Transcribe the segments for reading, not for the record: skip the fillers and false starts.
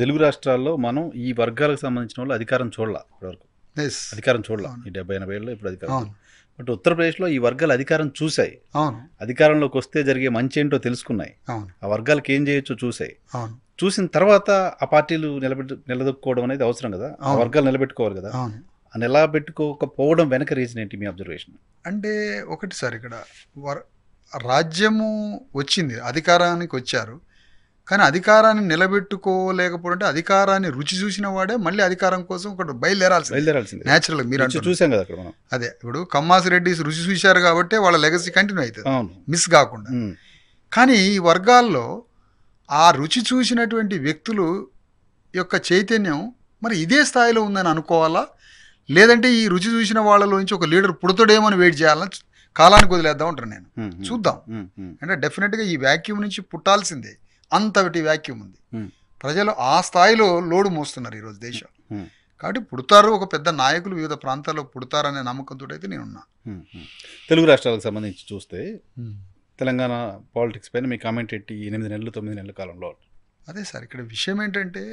తెలుగు రాష్ట్రాల్లో మనం ఈ వర్గాలకు సంబంధించిన వాళ్ళు అధికారం చూడాల ఇప్పటివరకు. ఎస్. అధికారం చూడాల. అవును. ఈ 70-80 ఏళ్ళలో ఇప్పుడు అధికారం. అవును. బట్ ఉత్తరప్రదేశ్లో ఈ వర్గాలు అధికారం చూశాయి. అవును. అధికారంలోకి వస్తే జరిగే మంచి ఏంటో తెలుసుకున్నాయి. అవును. ఆ వర్గాలకు ఏం చేయొచ్చో చూసాయి. అవును. చూసిన తర్వాత ఆ పార్టీలు నిలదొక్కుకోవడం అనేది అవసరం కదా. ఆ అవును. వర్గాలు నిలబెట్టుకోవాలి కదా. అవును. ఆ నిలబెట్టుకోకపోవడం వెనక రీజన్ ఏంటి మీ అబ్జర్వేషన్? అంటే ఒకటి సార్, ఇక్కడ రాజ్యము వచ్చింది, అధికారానికి వచ్చారు, కానీ అధికారాన్ని నిలబెట్టుకోలేకపోవడం అంటే అధికారాన్ని రుచి చూసిన వాడే మళ్ళీ అధికారం కోసం ఒకటి బయలుదేరాల్సింది. న్యాచురల్. మీరు రుచి చూసాం కదా అక్కడ మనం. అదే ఇప్పుడు కమ్మాసి రెడ్డి రుచి చూశారు కాబట్టి వాళ్ళ లెగసీ కంటిన్యూ అవుతుంది, అవును. మిస్ కాకుండా. కానీ ఈ వర్గాల్లో ఆ రుచి చూసినటువంటి వ్యక్తులు యొక్క చైతన్యం మరి ఇదే స్థాయిలో ఉందని అనుకోవాలా, లేదంటే ఈ రుచి చూసిన వాళ్ళలోంచి ఒక లీడర్ పుడతాడేమని వెయిట్ చేయాలని కాలానికి వదిలేద్దాం అంటారు నేను. చూద్దాం. అంటే డెఫినెట్గా ఈ వ్యాక్యూమ్ నుంచి పుట్టాల్సిందే, అంతటి వ్యాక్యూమ్ ఉంది. ప్రజలు ఆ స్థాయిలో లోడు మోస్తున్నారు ఈరోజు దేశం. కాబట్టి పుడతారు, ఒక పెద్ద నాయకులు వివిధ ప్రాంతాల్లో పుడతారనే నమ్మకంతో అయితే నేనున్నా. తెలుగు రాష్ట్రాలకు సంబంధించి చూస్తే తెలంగాణ పాలిటిక్స్ పైన మీ కామెంట్ ఏంటి 8 నెలలు 9 నెలల కాలంలో? అదే సార్, ఇక్కడ విషయం ఏంటంటే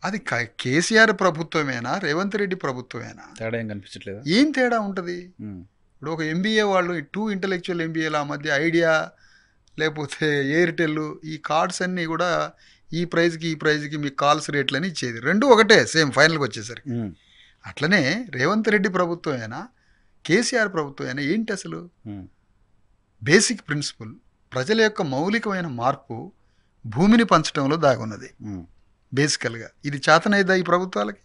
అది కేసీఆర్ ప్రభుత్వమేనా రేవంత్ రెడ్డి ప్రభుత్వమేనా, తేడా ఏం కనిపించట్లేదా? ఏం తేడా ఉంటుంది? ఇప్పుడు ఒక ఎంబీఏ వాళ్ళు 2 ఇంటలెక్చువల్ ఎంబీఏల మధ్య ఐడియా లేకపోతే ఎయిర్టెల్ ఈ కార్డ్స్ అన్నీ కూడా ఈ ప్రైజ్కి మీకు కాల్స్ రేట్లని ఇచ్చేది, రెండు ఒకటే సేమ్ ఫైనల్కి వచ్చేసరికి. అట్లనే రేవంత్ రెడ్డి ప్రభుత్వమేనా కేసీఆర్ ప్రభుత్వమేనా ఏంటి అసలు? బేసిక్ ప్రిన్సిపల్ ప్రజల యొక్క మౌలికమైన మార్పు భూమిని పంచడంలో దాగున్నది బేసికల్గా. ఇది చేతనైద్దా ఈ ప్రభుత్వాలకి?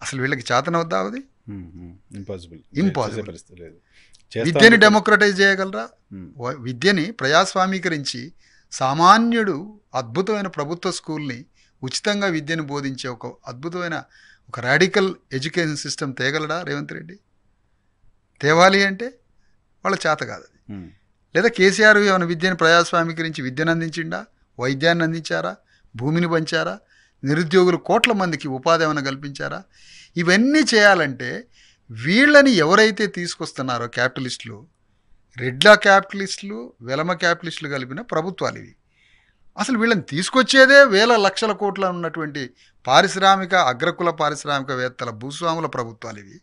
అసలు వీళ్ళకి చేతనవుద్దా? అది ఇంపాసిబుల్. విద్యని డెమోక్రటైజ్ చేయగలరా? విద్యని ప్రజాస్వామీకరించి సామాన్యుడు అద్భుతమైన ప్రభుత్వ స్కూల్ని ఉచితంగా విద్యను బోధించే ఒక అద్భుతమైన ఒక రాడికల్ ఎడ్యుకేషన్ సిస్టమ్ తేగలడా రేవంత్ రెడ్డి? తేవాలి అంటే వాళ్ళ చేత కాదు అది. లేదా కేసీఆర్ ఏమైనా విద్యను ప్రజాస్వామీకరించి విద్యను అందించిండా, వైద్యాన్ని అందించారా, భూమిని పంచారా, నిరుద్యోగులు కోట్ల మందికి ఉపాధి ఏమైనా కల్పించారా? ఇవన్నీ చేయాలంటే వీళ్ళని ఎవరైతే తీసుకొస్తున్నారో క్యాపిటలిస్టులు, రెడ్ల క్యాపిటలిస్టులు, వెలమ క్యాపిటలిస్టులు కలిపిన ప్రభుత్వాలు ఇవి. అసలు వీళ్ళని తీసుకొచ్చేదే వేల లక్షల కోట్ల ఉన్నటువంటి పారిశ్రామిక అగ్రకుల పారిశ్రామికవేత్తల భూస్వాముల ప్రభుత్వాలు ఇవి.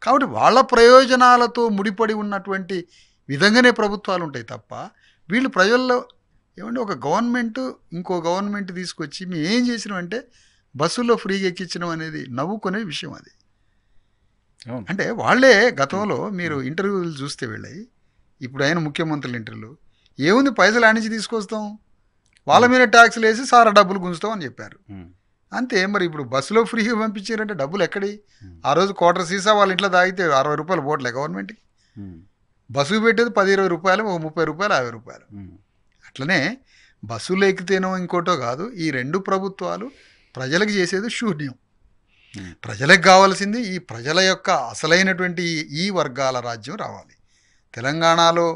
కాబట్టి వాళ్ళ ప్రయోజనాలతో ముడిపడి ఉన్నటువంటి విధంగానే ప్రభుత్వాలు ఉంటాయి తప్ప వీళ్ళు ప్రజల్లో ఏమంటే ఒక గవర్నమెంట్ ఇంకో గవర్నమెంట్ తీసుకొచ్చి మేము ఏం చేసినామంటే బస్సుల్లో ఫ్రీగా ఎక్కించడం అనేది నవ్వుకునే విషయం అది. అంటే వాళ్ళే గతంలో మీరు ఇంటర్వ్యూలు చూస్తే వెళ్ళాయి, ఇప్పుడు అయిన ముఖ్యమంత్రుల ఇంటర్వ్యూలు ఏముంది, పైసలు ఆడించి తీసుకొస్తాం, వాళ్ళ మీద ట్యాక్స్లు వేసి సారా డబ్బులు గుంజుతాం అని చెప్పారు. అంతే. మరి ఇప్పుడు బస్సులో ఫ్రీగా పంపించారంటే డబ్బులు ఎక్కడి? ఆ రోజు క్వార్టర్ సీసా వాళ్ళ ఇంట్లో తాగితే 60 రూపాయలు పోట్లే గవర్నమెంట్కి. బస్సుకు పెట్టేది 10-20 రూపాయలు, ఒక 30 రూపాయలు 50 రూపాయలు. అట్లనే బస్సులు ఎక్కితేనో ఇంకోటో కాదు, ఈ రెండు ప్రభుత్వాలు ప్రజలకు చేసేది శూన్యం. ప్రజలకు కావాల్సింది ఈ ప్రజల యొక్క అసలైనటువంటి ఈ వర్గాల రాజ్యం రావాలి. తెలంగాణలో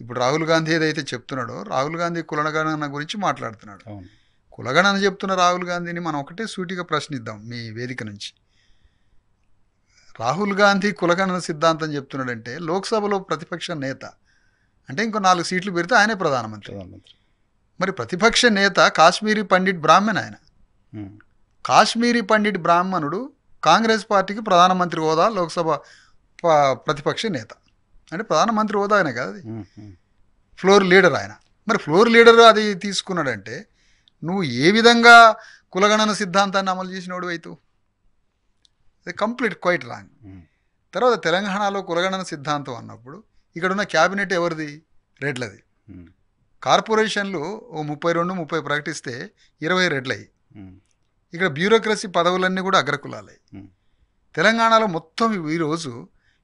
ఇప్పుడు రాహుల్ గాంధీ ఏదైతే చెప్తున్నాడో, రాహుల్ గాంధీ కులగణన గురించి మాట్లాడుతున్నాడు. కులగణన చెప్తున్న రాహుల్ గాంధీని మనం ఒకటే సూటిగా ప్రశ్నిద్దాం మీ వేదిక నుంచి. రాహుల్ గాంధీ కులగణన సిద్ధాంతం చెప్తున్నాడంటే లోక్సభలో ప్రతిపక్ష నేత అంటే ఇంకో 4 సీట్లు పెడితే ఆయనే ప్రధానమంత్రి. మరి ప్రతిపక్ష నేత కాశ్మీరీ పండిట్ బ్రాహ్మణ్, ఆయన కాశ్మీరీ పండిట్ బ్రాహ్మణుడు కాంగ్రెస్ పార్టీకి ప్రధానమంత్రి హోదా, లోక్సభ ప్రతిపక్ష నేత అంటే ప్రధానమంత్రి హోదా ఆయన కాదు, అది ఫ్లోర్ లీడర్ ఆయన. మరి ఫ్లోర్ లీడర్ అది తీసుకున్నాడంటే నువ్వు ఏ విధంగా కులగణన సిద్ధాంతాన్ని అమలు చేసినోడు అవుతావు? అది కంప్లీట్ క్వైట్ రాంగ్. తర్వాత తెలంగాణలో కులగణన సిద్ధాంతం అన్నప్పుడు ఇక్కడ ఉన్న క్యాబినెట్ ఎవరిది? రెడ్లది. కార్పొరేషన్లు ఓ 32-30 ప్రకటిస్తే 20 రెడ్లయి. ఇక్కడ బ్యూరోక్రసీ పదవులన్నీ కూడా అగ్రకులాలయి. తెలంగాణలో మొత్తం ఈరోజు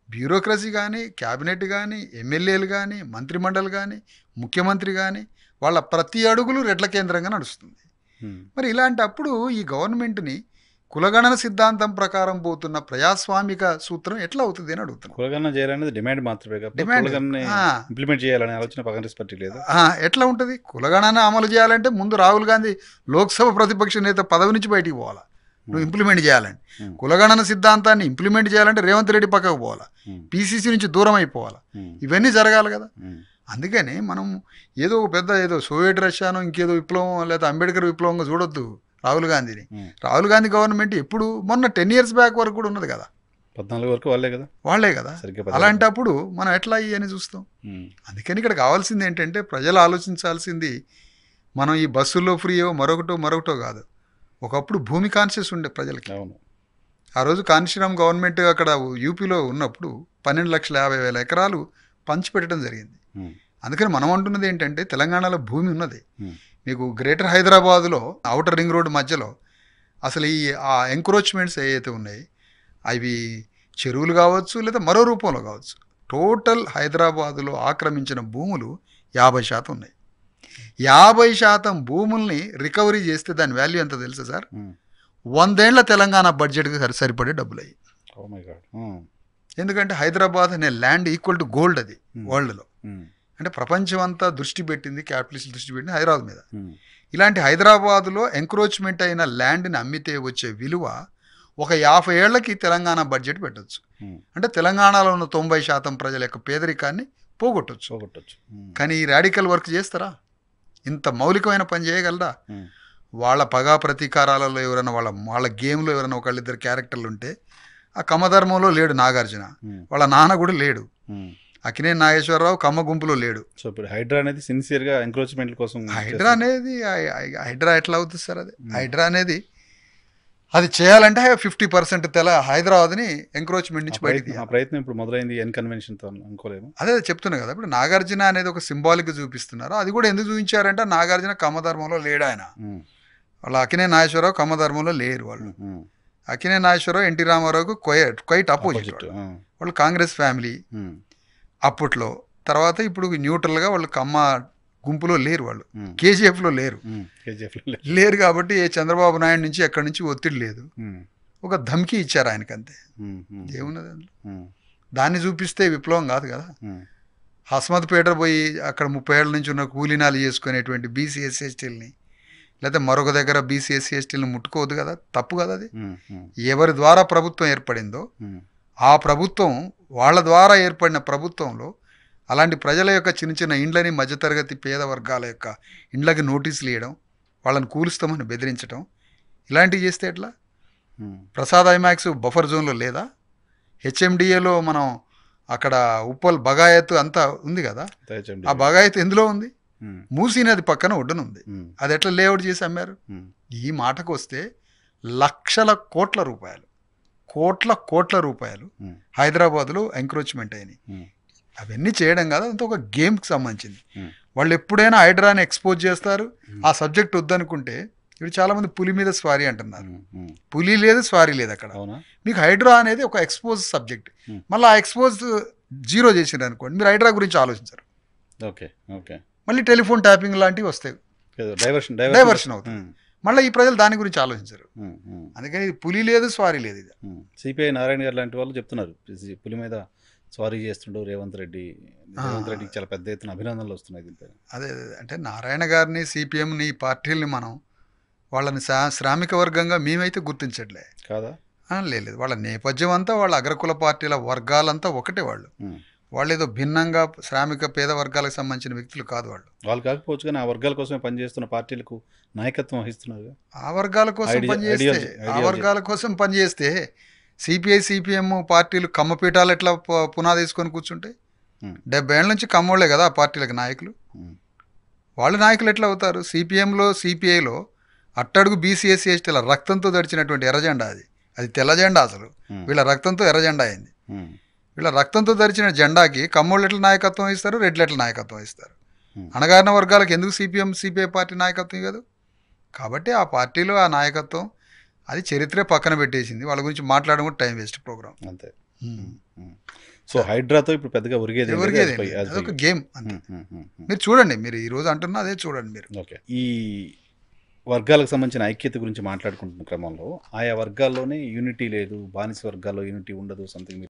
బ్యూరోక్రసీ కానీ, క్యాబినెట్ కానీ, ఎమ్మెల్యేలు కానీ, మంత్రిమండలి కానీ, ముఖ్యమంత్రి కానీ వాళ్ళ ప్రతి అడుగులు రెడ్ల కేంద్రంగా నడుస్తుంది. మరి ఇలాంటప్పుడు ఈ గవర్నమెంట్ని కులగణన సిద్ధాంతం ప్రకారం పోతున్న ప్రజాస్వామిక సూత్రం ఎట్లా అవుతుంది అని అడుగుతున్నాను. కులగణన చేయాలనేది డిమాండ్ మాత్రమే, ఇంప్లిమెంట్ చేయాలనే ఆలోచన కాంగ్రెస్ పార్టీ లేదు. ఎట్లా ఉంటుంది? కులగణన అమలు చేయాలంటే ముందు రాహుల్ గాంధీ లోక్సభ ప్రతిపక్ష నేత పదవి నుంచి బయటికి పోవాలా, నువ్వు ఇంప్లిమెంట్ చేయాలని. కులగణన సిద్ధాంతాన్ని ఇంప్లిమెంట్ చేయాలంటే రేవంత్ రెడ్డి పక్కకు పోవాలా, పీసీసీ నుంచి దూరం అయిపోవాలా, ఇవన్నీ జరగాలి కదా. అందుకని మనం ఏదో ఒక పెద్ద ఏదో సోవియట్ రష్యానో ఇంకేదో విప్లవం లేదా అంబేద్కర్ విప్లవంగా చూడొద్దు రాహుల్ గాంధీని. రాహుల్ గాంధీ గవర్నమెంట్ ఎప్పుడు మొన్న 10 years బ్యాక్ వరకు కూడా ఉన్నది కదా, 14 వరకు వాళ్ళే కదా. వాళ్లే కదా. అలాంటప్పుడు మనం ఎట్లా అని చూస్తాం. అందుకని ఇక్కడ కావాల్సింది ఏంటంటే ప్రజలు ఆలోచించాల్సింది మనం ఈ బస్సుల్లో ఫ్రీయో మరొకటో కాదు. ఒకప్పుడు భూమి కాన్షియస్ ఉండే ప్రజలకి. ఆ రోజు కాన్షీరామ్ గవర్నమెంట్ అక్కడ యూపీలో ఉన్నప్పుడు 12,50,000 ఎకరాలు పంచిపెట్టడం జరిగింది. అందుకని మనం అంటున్నది ఏంటంటే తెలంగాణలో భూమి ఉన్నది. మీకు గ్రేటర్ హైదరాబాదులో ఔటర్ రింగ్ రోడ్ మధ్యలో అసలు ఆ ఎంక్రోచ్మెంట్స్ ఏవైతే ఉన్నాయి అవి చెరువులు కావచ్చు లేదా మరో రూపంలో కావచ్చు, టోటల్ హైదరాబాదులో ఆక్రమించిన భూములు 50% ఉన్నాయి. 50% భూముల్ని రికవరీ చేస్తే దాని వాల్యూ ఎంత తెలుసా సార్? 100 ఏళ్ల తెలంగాణ బడ్జెట్కి సరిపడే డబ్బులు అయ్యి. ఎందుకంటే హైదరాబాద్ అనే ల్యాండ్ ఈక్వల్ టు గోల్డ్ అది వరల్డ్లో. అంటే ప్రపంచం అంతా దృష్టి పెట్టింది, క్యాపిటలిస్ట్ దృష్టి పెట్టింది హైదరాబాద్ మీద. ఇలాంటి హైదరాబాదులో ఎంక్రోచ్మెంట్ అయిన ల్యాండ్ని అమ్మితే వచ్చే విలువ ఒక 50 ఏళ్లకి తెలంగాణ బడ్జెట్ పెట్టచ్చు. అంటే తెలంగాణలో ఉన్న 90% ప్రజల యొక్క పేదరికాన్ని పోగొట్టచ్చు. కానీ ఈ రాడికల్ వర్క్ చేస్తారా? ఇంత మౌలికమైన పని చేయగలరా? వాళ్ళ పగా ప్రతీకారాలలో ఎవరైనా వాళ్ళ గేమ్లో ఎవరైనా ఒకళ్ళిద్దరు క్యారెక్టర్లు ఉంటే, ఆ కమ్మధర్మంలో లేడు నాగార్జున, వాళ్ళ నాన్న కూడా లేడు, అక్కినేని నాగేశ్వరరావు కమ్మ గుంపులో లేడు. సో ఇప్పుడు హైడ్రా అనేది సిన్సియర్గా ఎంక్రోచ్మెంట్ కోసం హైడ్రా ఎట్లా అవుతుంది సార్? అది హైడ్రా అనేది అది చేయాలంటే 50% హైదరాబాద్ని ఎంక్రోచ్మెంట్ నుంచి బయటికి. ఆ ప్రయత్నం ఇప్పుడు మొదలైంది ఎన్ కన్వెన్షన్తో అనుకోలేము. అదే చెప్తున్నా కదా, ఇప్పుడు నాగార్జున అనేది ఒక సింబాలిక్ చూపిస్తున్నారు. అది కూడా ఎందుకు చూపించారంటే నాగార్జున కమ్మధర్మంలో లేడు. ఆయన వాళ్ళ అక్కినేని నాగేశ్వరరావు కమ్మధర్మంలో లేరు. వాళ్ళు అక్కినేని నాగేశ్వరరావు ఎన్టీ రామారావుకు క్వైట్ అపోజిట్. వాళ్ళు కాంగ్రెస్ ఫ్యామిలీ అప్పట్లో. తర్వాత ఇప్పుడు న్యూట్రల్గా వాళ్ళు కమ్మ గుంపులో లేరు, వాళ్ళు కేజీఎఫ్లో లేరు కాబట్టి చంద్రబాబు నాయుడు నుంచి ఎక్కడి నుంచి ఒత్తిడి లేదు. ఒక ధమ్కి ఇచ్చారు ఆయనకి, అంతే. ఏమున్నది అందులో? దాన్ని చూపిస్తే విప్లవం కాదు కదా. హస్మత్ పేట పోయి అక్కడ 30 ఏళ్ల నుంచి ఉన్న కూలీనాలు చేసుకునేటువంటి బీసీ ఎస్సీ ఎస్టీలని లేదా మరొక దగ్గర బీసీ ఎస్సీ ఎస్టీలను ముట్టుకోవద్దు కదా, తప్పు కదా అది. ఎవరి ద్వారా ప్రభుత్వం ఏర్పడిందో ఆ ప్రభుత్వం, వాళ్ళ ద్వారా ఏర్పడిన ప్రభుత్వంలో అలాంటి ప్రజల యొక్క చిన్న ఇండ్లని, మధ్యతరగతి పేద వర్గాల యొక్క ఇండ్లకి నోటీసులు ఇవ్వడం, వాళ్ళని కూలుస్తామని బెదిరించడం, ఇలాంటివి చేస్తే ఎట్లా? ప్రసాద్ ఐమాక్స్ బఫర్ జోన్లో లేదా? హెచ్ఎండిఏలో మనం అక్కడ ఉప్పల్ బగాయత్ అంతా ఉంది కదా, ఆ బగాయత్ ఎందులో ఉంది? మూసీ నది పక్కన ఒడ్డున ఉంది. అది ఎట్లా లేఅవుట్ చేసి అమ్మారు? ఈ మాటకు వస్తే లక్షల కోట్ల రూపాయలు హైదరాబాద్లో ఎంక్రోచ్మెంట్ అయినాయి. అవన్నీ చేయడం కాదు, అంతా ఒక గేమ్కి సంబంధించింది. వాళ్ళు ఎప్పుడైనా హైడ్రాని ఎక్స్పోజ్ చేస్తారు. ఆ సబ్జెక్ట్ వద్దనుకుంటే ఇప్పుడు చాలామంది పులి మీద స్వారీ అంటున్నారు. పులి లేదు, స్వారీ లేదు అక్కడ. మీకు హైడ్రా అనేది ఒక ఎక్స్పోజ్ సబ్జెక్ట్. మళ్ళీ ఆ ఎక్స్పోజ్ జీరో చేసిండ్రు అనుకోండి, మీరు హైడ్రా గురించి ఆలోచించరు. మళ్ళీ టెలిఫోన్ ట్యాపింగ్ లాంటివి వస్తాయి, డైవర్షన్ అవుతుంది. మళ్ళీ ఈ ప్రజలు దాని గురించి ఆలోచించరు. అందుకని పులి లేదు, స్వారీ లేదు. ఇది సిపిఐ నారాయణ గారు లాంటి వాళ్ళు చెప్తున్నారు, పులి మీద స్వారీ చేస్తుండో రేవంత్ రెడ్డికి చాలా పెద్ద ఎత్తున అభినందనలు వస్తున్నాయి. అదే అంటే నారాయణ గారిని, సిపిఎంని, ఈ పార్టీలని మనం వాళ్ళని శ్రామిక వర్గంగా మేమైతే గుర్తించట్లే కాదా? లేదు, వాళ్ళ నేపథ్యం అంతా వాళ్ళ అగ్రకుల పార్టీల వర్గాలంతా ఒకటే. వాళ్ళు ఏదో భిన్నంగా శ్రామిక పేద వర్గాలకు సంబంధించిన వ్యక్తులు కాదు. వాళ్ళు కాకపోవచ్చు, కానీ ఆ వర్గాల కోసమే పనిచేస్తున్న పార్టీలకు నాయకత్వం వహిస్తున్నారు. ఆ వర్గాల కోసం పనిచేస్తే సిపిఐ, సిపిఎం పార్టీలు కమ్మపీఠాలు ఎట్లా పునాది వేసుకొని కూర్చుంటాయి? 70 ఏళ్ళ నుంచి కమ్మోళ్లే కదా ఆ పార్టీలకు నాయకులు. వాళ్ళ నాయకులు ఎట్లా అవుతారు? సిపిఎంలో, సిపిఐలో అట్టడుగు బీసీ ఎస్సీ ఎస్టీల రక్తంతో దడిచినటువంటి ఎర్రజెండా అది తెల్ల జెండా. అసలు వీళ్ళ రక్తంతో ఎర్రజెండా అయింది. వీళ్ళ రక్తంతో ధరించిన జెండాకి కమ్మోళ్ళు ఎట్లా నాయకత్వం ఇస్తారు, రెడ్లు ఎట్లా నాయకత్వం ఇస్తారు? అణగారిన వర్గాలకు ఎందుకు సిపిఎం, సిపిఐ పార్టీ నాయకత్వం ఇవ్వదు? కాబట్టి ఆ పార్టీలో ఆ నాయకత్వం అది చరిత్రే పక్కన పెట్టేసింది. వాళ్ళ గురించి మాట్లాడడం కూడా టైం వేస్ట్ ప్రోగ్రామ్, అంతే. సో హైడ్రాతో ఇప్పుడు పెద్దగా ఒరిగేది అదొక గేమ్ అంతే. మీరు చూడండి, మీరు ఈ రోజు అంటున్నా అదే చూడండి మీరు. ఈ వర్గాలకు సంబంధించిన ఐక్యత గురించి మాట్లాడుకుంటున్న క్రమంలో ఆయా వర్గాల్లోనే యూనిటీ లేదు, బానిస వర్గాల్లో యూనిటీ ఉండదు, సంథింగ్